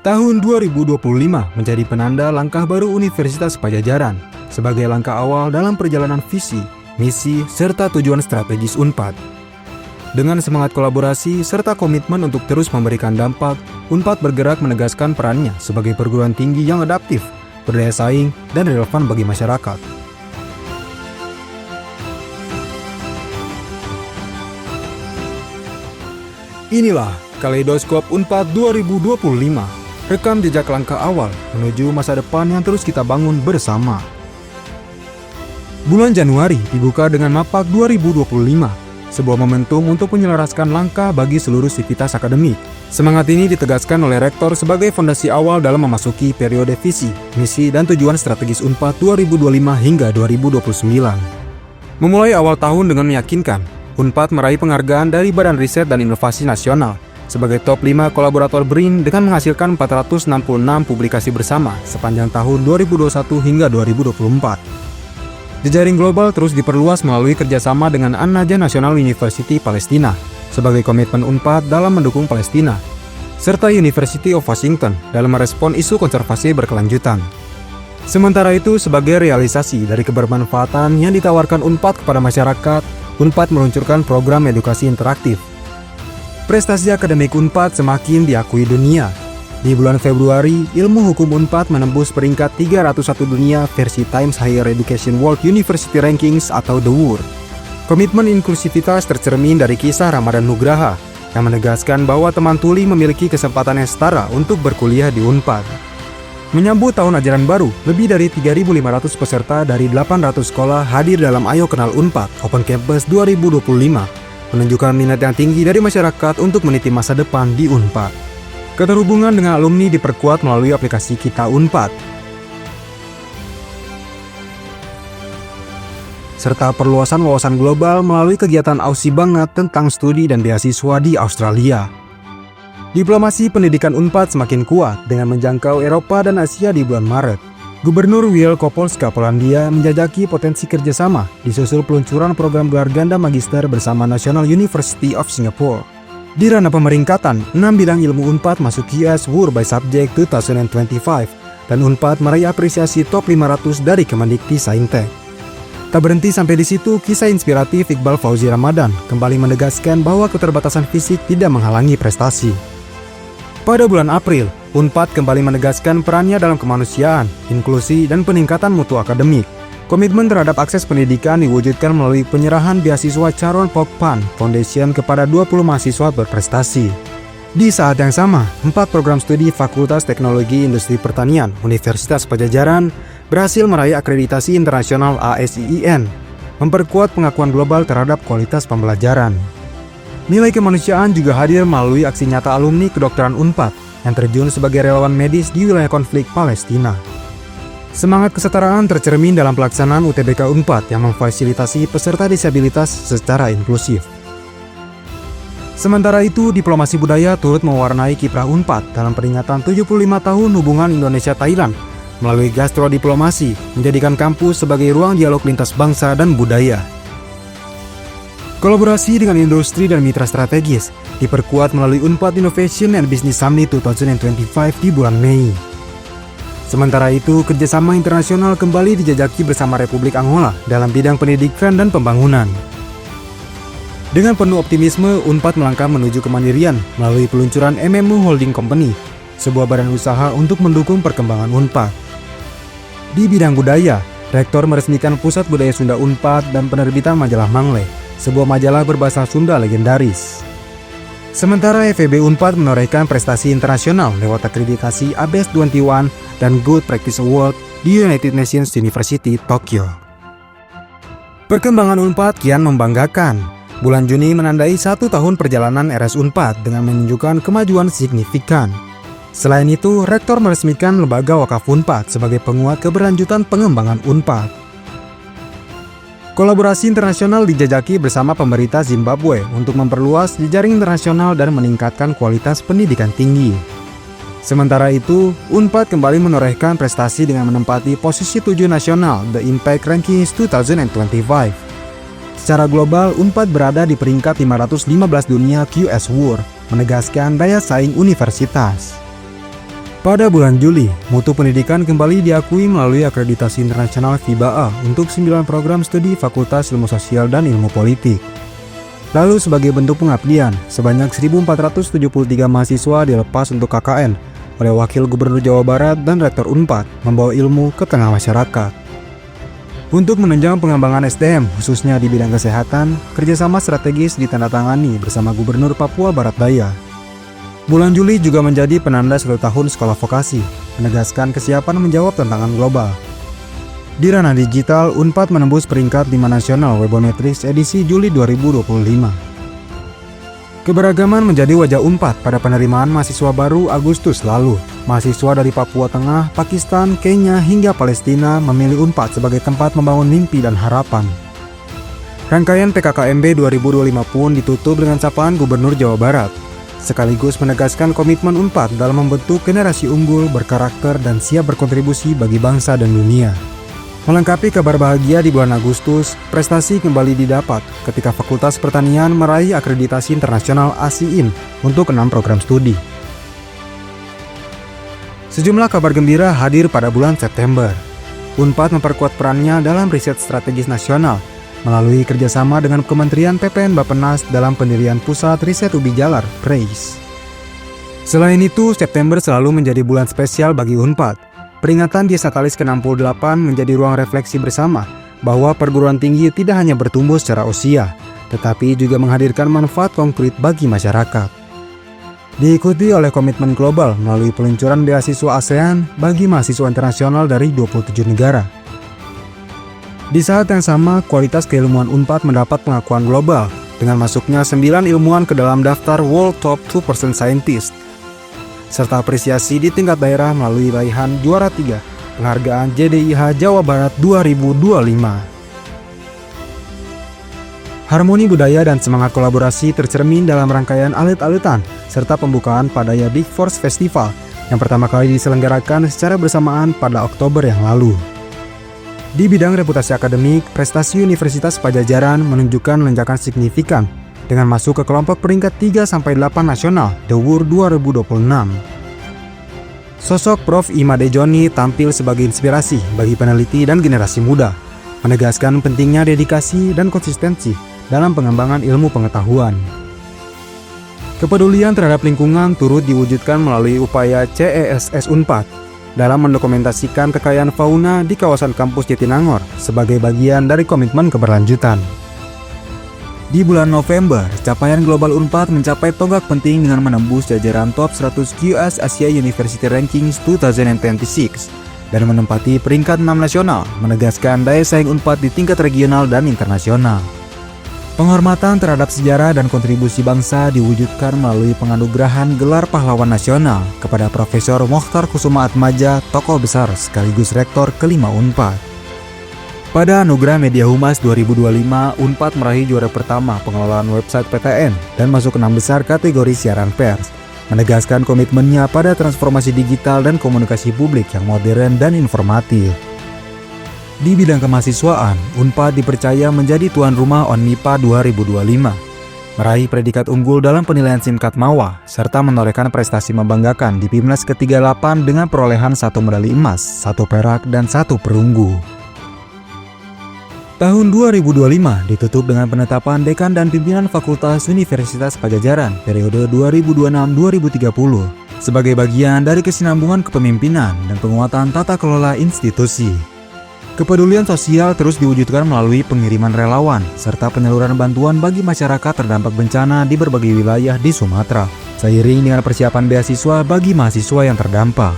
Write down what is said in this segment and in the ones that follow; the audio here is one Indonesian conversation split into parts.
Tahun 2025 menjadi penanda langkah baru Universitas Padjadjaran sebagai langkah awal dalam perjalanan visi, misi, serta tujuan strategis UNPAD. Dengan semangat kolaborasi serta komitmen untuk terus memberikan dampak, UNPAD bergerak menegaskan perannya sebagai perguruan tinggi yang adaptif, berdaya saing, dan relevan bagi masyarakat. Inilah Kaleidoskop UNPAD 2025. Rekam jejak langkah awal menuju masa depan yang terus kita bangun bersama. Bulan Januari dibuka dengan Mapak 2025, sebuah momentum untuk menyelaraskan langkah bagi seluruh sivitas akademik. Semangat ini ditegaskan oleh Rektor sebagai fondasi awal dalam memasuki periode visi, misi, dan tujuan strategis UNPAD 2025 hingga 2029. Memulai awal tahun dengan meyakinkan, UNPAD meraih penghargaan dari Badan Riset dan Inovasi Nasional sebagai top 5 kolaborator BRIN dengan menghasilkan 466 publikasi bersama sepanjang tahun 2021 hingga 2024. Jejaring global terus diperluas melalui kerjasama dengan An-Najah National University Palestina sebagai komitmen UNPAD dalam mendukung Palestina, serta University of Washington dalam merespon isu konservasi berkelanjutan. Sementara itu, sebagai realisasi dari kebermanfaatan yang ditawarkan UNPAD kepada masyarakat, UNPAD meluncurkan program edukasi interaktif. Prestasi akademik UNPAD semakin diakui dunia. Di bulan Februari, ilmu hukum UNPAD menembus peringkat 301 dunia versi Times Higher Education World University Rankings atau The World. Komitmen inklusivitas tercermin dari kisah Ramadan Nugraha yang menegaskan bahwa teman tuli memiliki kesempatan yang setara untuk berkuliah di UNPAD. Menyambut tahun ajaran baru, lebih dari 3.500 peserta dari 800 sekolah hadir dalam Ayo Kenal UNPAD Open Campus 2025, menunjukkan minat yang tinggi dari masyarakat untuk meniti masa depan di UNPAD. Keterhubungan dengan alumni diperkuat melalui aplikasi Kita UNPAD, serta perluasan wawasan global melalui kegiatan Aussie Banget tentang studi dan beasiswa di Australia. Diplomasi pendidikan UNPAD semakin kuat dengan menjangkau Eropa dan Asia di bulan Maret. Gubernur Wielkopolska Polandia menjajaki potensi kerjasama disusul peluncuran program gelar ganda magister bersama National University of Singapore. Di ranah pemeringkatan, 6 bidang ilmu UNPAD masuk US World by Subject 2025 dan UNPAD meraih apresiasi top 500 dari Kemendikti Saintek. Tak berhenti sampai di situ, kisah inspiratif Iqbal Fauzi Ramadan kembali menegaskan bahwa keterbatasan fisik tidak menghalangi prestasi. Pada bulan April, UNPAD kembali menegaskan perannya dalam kemanusiaan, inklusi, dan peningkatan mutu akademik. Komitmen terhadap akses pendidikan diwujudkan melalui penyerahan beasiswa Charon Pokpan Foundation kepada 20 mahasiswa berprestasi. Di saat yang sama, 4 program studi Fakultas Teknologi Industri Pertanian Universitas Padjadjaran berhasil meraih akreditasi internasional ASIIN, memperkuat pengakuan global terhadap kualitas pembelajaran. Nilai kemanusiaan juga hadir melalui aksi nyata alumni kedokteran UNPAD yang terjun sebagai relawan medis di wilayah konflik Palestina. Semangat kesetaraan tercermin dalam pelaksanaan UTBK UNPAD yang memfasilitasi peserta disabilitas secara inklusif. Sementara itu, diplomasi budaya turut mewarnai kiprah UNPAD dalam peringatan 75 tahun hubungan Indonesia-Thailand melalui gastrodiplomasi, menjadikan kampus sebagai ruang dialog lintas bangsa dan budaya. Kolaborasi dengan industri dan mitra strategis diperkuat melalui UNPAD Innovation and Business Summit 2025 di bulan Mei. Sementara itu, kerjasama internasional kembali dijajaki bersama Republik Angola dalam bidang pendidikan dan pembangunan. Dengan penuh optimisme, UNPAD melangkah menuju kemandirian melalui peluncuran MMU Holding Company, sebuah badan usaha untuk mendukung perkembangan UNPAD. Di bidang budaya, Rektor meresmikan Pusat Budaya Sunda UNPAD dan penerbitan majalah Mangle, sebuah majalah berbahasa Sunda legendaris. Sementara FEB UNPAD menorehkan prestasi internasional lewat akreditasi ABES 21 dan Good Practice Award di United Nations University, Tokyo. Perkembangan UNPAD kian membanggakan. Bulan Juni menandai 1 tahun perjalanan RS UNPAD dengan menunjukkan kemajuan signifikan. Selain itu, Rektor meresmikan Lembaga Wakaf UNPAD sebagai penguat keberlanjutan pengembangan UNPAD. Kolaborasi internasional dijajaki bersama pemerintah Zimbabwe untuk memperluas jejaring internasional dan meningkatkan kualitas pendidikan tinggi. Sementara itu, UNPAD kembali menorehkan prestasi dengan menempati posisi 7 nasional The Impact Rankings 2025. Secara global, UNPAD berada di peringkat 515 dunia QS World, menegaskan daya saing universitas. Pada bulan Juli, mutu pendidikan kembali diakui melalui akreditasi internasional FIBA A untuk 9 program studi Fakultas Ilmu Sosial dan Ilmu Politik. Lalu sebagai bentuk pengabdian, sebanyak 1.473 mahasiswa dilepas untuk KKN oleh Wakil Gubernur Jawa Barat dan Rektor Unpad membawa ilmu ke tengah masyarakat. Untuk menunjang pengembangan SDM, khususnya di bidang kesehatan, kerjasama strategis ditandatangani bersama Gubernur Papua Barat Daya. Bulan Juli juga menjadi penanda 1 tahun sekolah vokasi, menegaskan kesiapan menjawab tantangan global. Di ranah digital, Unpad menembus peringkat 5 nasional Webometrics edisi Juli 2025. Keberagaman menjadi wajah Unpad pada penerimaan mahasiswa baru Agustus lalu. Mahasiswa dari Papua Tengah, Pakistan, Kenya, hingga Palestina memilih Unpad sebagai tempat membangun mimpi dan harapan. Rangkaian PKKMB 2025 pun ditutup dengan sapaan Gubernur Jawa Barat, sekaligus menegaskan komitmen Unpad dalam membentuk generasi unggul, berkarakter, dan siap berkontribusi bagi bangsa dan dunia. Melengkapi kabar bahagia di bulan Agustus, prestasi kembali didapat ketika Fakultas Pertanian meraih akreditasi internasional ASIIN untuk 6 program studi. Sejumlah kabar gembira hadir pada bulan September. Unpad memperkuat perannya dalam riset strategis nasional melalui kerjasama dengan Kementerian PPN Bappenas dalam pendirian Pusat Riset Ubi Jalar, PRAIS. Selain itu, September selalu menjadi bulan spesial bagi Unpad. Peringatan Dies Natalis ke-68 menjadi ruang refleksi bersama bahwa perguruan tinggi tidak hanya bertumbuh secara usia, tetapi juga menghadirkan manfaat konkret bagi masyarakat. Diikuti oleh komitmen global melalui peluncuran beasiswa ASEAN bagi mahasiswa internasional dari 27 negara. Di saat yang sama, kualitas keilmuan Unpad mendapat pengakuan global dengan masuknya 9 ilmuwan ke dalam daftar World Top 2% Scientist, serta apresiasi di tingkat daerah melalui raihan juara 3 penghargaan JDIH Jawa Barat 2025. Harmoni budaya dan semangat kolaborasi tercermin dalam rangkaian alit-alitan serta pembukaan Padaya Big Force Festival yang pertama kali diselenggarakan secara bersamaan pada Oktober yang lalu. Di bidang reputasi akademik, prestasi Universitas Padjadjaran menunjukkan lonjakan signifikan dengan masuk ke kelompok peringkat 3-8 nasional The World 2026. Sosok Prof. Imade Joni tampil sebagai inspirasi bagi peneliti dan generasi muda, menegaskan pentingnya dedikasi dan konsistensi dalam pengembangan ilmu pengetahuan. Kepedulian terhadap lingkungan turut diwujudkan melalui upaya CESS Unpad dalam mendokumentasikan kekayaan fauna di kawasan kampus Jatinangor sebagai bagian dari komitmen keberlanjutan. Di bulan November, capaian global Unpad mencapai tonggak penting dengan menembus jajaran top 100 QS Asia University Rankings 2026 dan menempati peringkat 6 nasional, menegaskan daya saing Unpad di tingkat regional dan internasional. Penghormatan terhadap sejarah dan kontribusi bangsa diwujudkan melalui penganugerahan gelar pahlawan nasional kepada Profesor Mokhtar Kusuma Atmaja, tokoh besar sekaligus rektor kelima Unpad. Pada Anugerah Media Humas 2025, Unpad meraih juara pertama pengelolaan website PTN dan masuk ke 6 besar kategori siaran pers, menegaskan komitmennya pada transformasi digital dan komunikasi publik yang modern dan informatif. Di bidang kemahasiswaan, Unpad dipercaya menjadi tuan rumah ONMIPA 2025, meraih predikat unggul dalam penilaian SIMKAT MAWA, serta menorehkan prestasi membanggakan di PIMNAS ke-38 dengan perolehan 1 medali emas, 1 perak, dan 1 perunggu. Tahun 2025 ditutup dengan penetapan Dekan dan Pimpinan Fakultas Universitas Padjadjaran periode 2026-2030 sebagai bagian dari kesinambungan kepemimpinan dan penguatan tata kelola institusi. Kepedulian sosial terus diwujudkan melalui pengiriman relawan serta penyaluran bantuan bagi masyarakat terdampak bencana di berbagai wilayah di Sumatera, seiring dengan persiapan beasiswa bagi mahasiswa yang terdampak.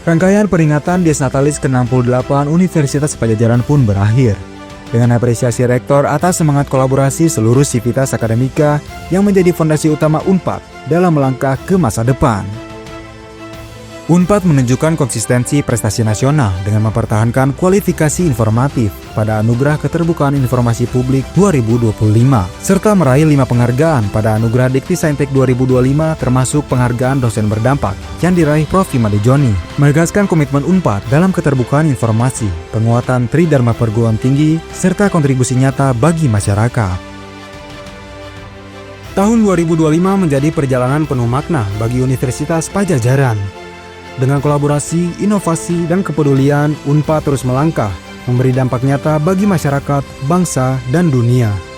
Rangkaian peringatan Dies Natalis ke-68 Universitas Padjadjaran pun berakhir, dengan apresiasi rektor atas semangat kolaborasi seluruh sivitas akademika yang menjadi fondasi utama Unpad dalam melangkah ke masa depan. Unpad menunjukkan konsistensi prestasi nasional dengan mempertahankan kualifikasi informatif pada Anugerah Keterbukaan Informasi Publik 2025, serta meraih 5 penghargaan pada Anugerah Dikti Saintek 2025 termasuk penghargaan dosen berdampak yang diraih Prof. Imade Joni, menegaskan komitmen Unpad dalam keterbukaan informasi, penguatan Tridharma perguruan tinggi, serta kontribusi nyata bagi masyarakat. Tahun 2025 menjadi perjalanan penuh makna bagi Universitas Padjadjaran. Dengan kolaborasi, inovasi, dan kepedulian, Unpad terus melangkah, memberi dampak nyata bagi masyarakat, bangsa, dan dunia.